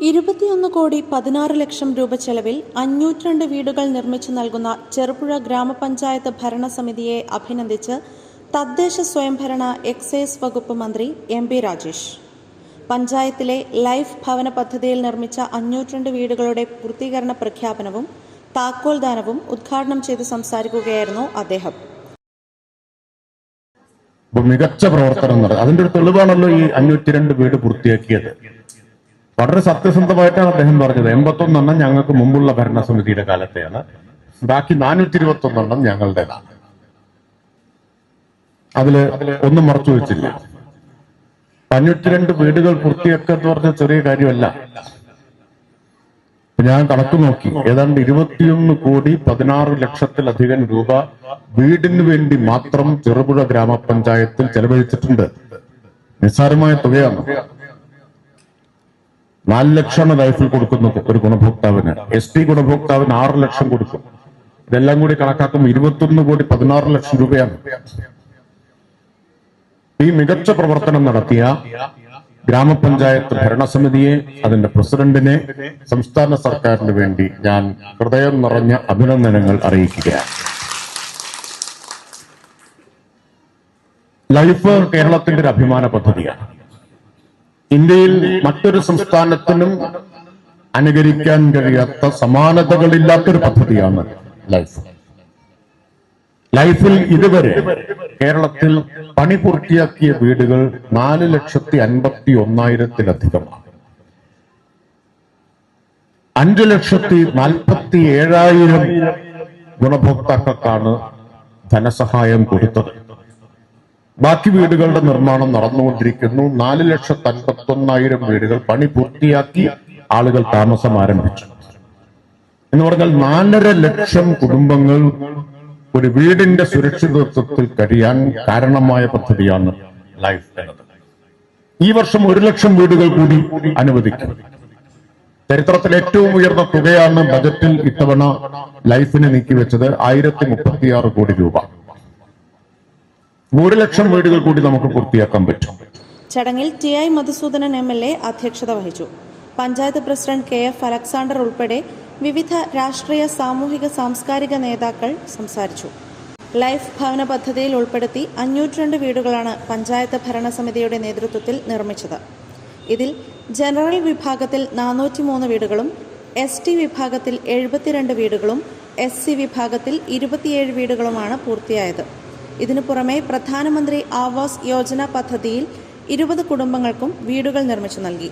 21,16,00,000 രൂപ ചെലവിൽ 502 വീടുകൾ നിർമ്മിച്ചു നൽകുന്ന ചെറുപുഴ ഗ്രാമപഞ്ചായത്ത് ഭരണസമിതിയെ അഭിനന്ദിച്ച് തദ്ദേശ സ്വയംഭരണ എക്സൈസ് വകുപ്പ് മന്ത്രി എം പി രാജേഷ്. പഞ്ചായത്തിലെ ലൈഫ് ഭവന പദ്ധതിയിൽ നിർമ്മിച്ച 502 വീടുകളുടെ പൂർത്തീകരണ പ്രഖ്യാപനവും താക്കോൽദാനവും ഉദ്ഘാടനം ചെയ്ത് സംസാരിക്കുകയായിരുന്നു അദ്ദേഹം. മികച്ച പ്രവർത്തനം നടത്തി അതിന്റെ ഒരു തെളിവാണല്ലോ ഈ 502 വീട് പൂർത്തിയാക്കിയത്. വളരെ സത്യസന്ധമായിട്ടാണ് അദ്ദേഹം പറഞ്ഞത്. 81 ഞങ്ങൾക്ക് മുമ്പുള്ള ഭരണസമിതിയുടെ കാലത്തെയാണ്, ബാക്കി 421 ഞങ്ങളുടേതാണ്. അതില് ഒന്നും മറച്ചു വെച്ചില്ല. 502 വീടുകൾ പൂർത്തിയാക്കുക എന്ന് പറഞ്ഞ ചെറിയ കാര്യമല്ല. ഞാൻ കണക്ക് നോക്കി, ഏതാണ്ട് 21,16,00,000-ലധികം രൂപ വീടിന് വേണ്ടി മാത്രം ചെറുപുഴ ഗ്രാമപഞ്ചായത്തിൽ ചെലവഴിച്ചിട്ടുണ്ട്. നിസ്സാരമായ തുകയാണ്. 4 ലക്ഷം ലൈഫിൽ കൊടുക്കുന്നു ഒരു ഗുണഭോക്താവിന്. ST ഗുണഭോക്താവിന് 6 ലക്ഷം കൊടുക്കും. ഇതെല്ലാം കൂടി കണക്കാക്കുമ്പോൾ 21,16,00,000 രൂപയാണ്. ഈ മികച്ച പ്രവർത്തനം നടത്തിയ ഗ്രാമപഞ്ചായത്ത് ഭരണസമിതിയെ, അതിന്റെ പ്രസിഡന്റിനെ, സംസ്ഥാന സർക്കാരിന് വേണ്ടി ഞാൻ ഹൃദയം നിറഞ്ഞ അഭിനന്ദനങ്ങൾ അറിയിക്കുകയാണ്. ലൈഫ് കേരളത്തിന്റെ ഒരു അഭിമാന പദ്ധതിയാണ്. ഇന്ത്യയിൽ മറ്റൊരു സംസ്ഥാനത്തിനും അനുകരിക്കാൻ കഴിയാത്ത, സമാനതകളില്ലാത്തൊരു പദ്ധതിയാണ് ലൈഫ്. ലൈഫിൽ ഇതുവരെ കേരളത്തിൽ പണി പൂർത്തിയാക്കിയ വീടുകൾ 4,51,000-ലധികമാണ്. 5,47,000 ഗുണഭോക്താക്കൾക്കാണ് ധനസഹായം കൊടുത്തത്. ബാക്കി വീടുകളുടെ നിർമ്മാണം നടന്നുകൊണ്ടിരിക്കുന്നു. 4,51,000 വീടുകൾ പണി പൂർത്തിയാക്കി ആളുകൾ താമസം ആരംഭിച്ചു എന്ന് പറഞ്ഞാൽ 4.5 ലക്ഷം കുടുംബങ്ങൾ ഒരു വീടിന്റെ സുരക്ഷിതത്വത്തിൽ കഴിയാൻ കാരണമായ പദ്ധതിയാണ് ലൈഫ് എന്നത്. ഈ വർഷം 1 ലക്ഷം വീടുകൾ കൂടി അനുവദിക്കും. ചരിത്രത്തിൽ ഏറ്റവും ഉയർന്ന തുകയാണ് ബജറ്റിൽ ഇത്തവണ ലൈഫിന് നീക്കിവെച്ചത്. 1,036 കോടി രൂപ. 1 ലക്ഷം വീടുകൾ കൂടി നമുക്ക് പൂർത്തിയാക്കാൻ പറ്റും. ചടങ്ങിൽ TI മധുസൂദനൻ MLA അധ്യക്ഷത വഹിച്ചു. പഞ്ചായത്ത് പ്രസിഡന്റ് KF അലക്സാണ്ടർ ഉൾപ്പെടെ വിവിധ രാഷ്ട്രീയ, സാമൂഹിക, സാംസ്കാരിക നേതാക്കൾ സംസാരിച്ചു. ലൈഫ് ഭവന പദ്ധതിയിൽ ഉൾപ്പെടുത്തി 502 വീടുകളാണ് പഞ്ചായത്ത് ഭരണസമിതിയുടെ നേതൃത്വത്തിൽ നിർമ്മിച്ചത്. ഇതിൽ ജനറൽ വിഭാഗത്തിൽ 403 വീടുകളും, ST വിഭാഗത്തിൽ 72 വീടുകളും, SC വിഭാഗത്തിൽ 27 വീടുകളുമാണ് പൂർത്തിയായത്. ഇതിനു പുറമെ പ്രധാനമന്ത്രി ആവാസ് യോജന പദ്ധതിയിൽ 20 കുടുംബങ്ങൾക്കും വീടുകൾ നിർമ്മിച്ചു നൽകി.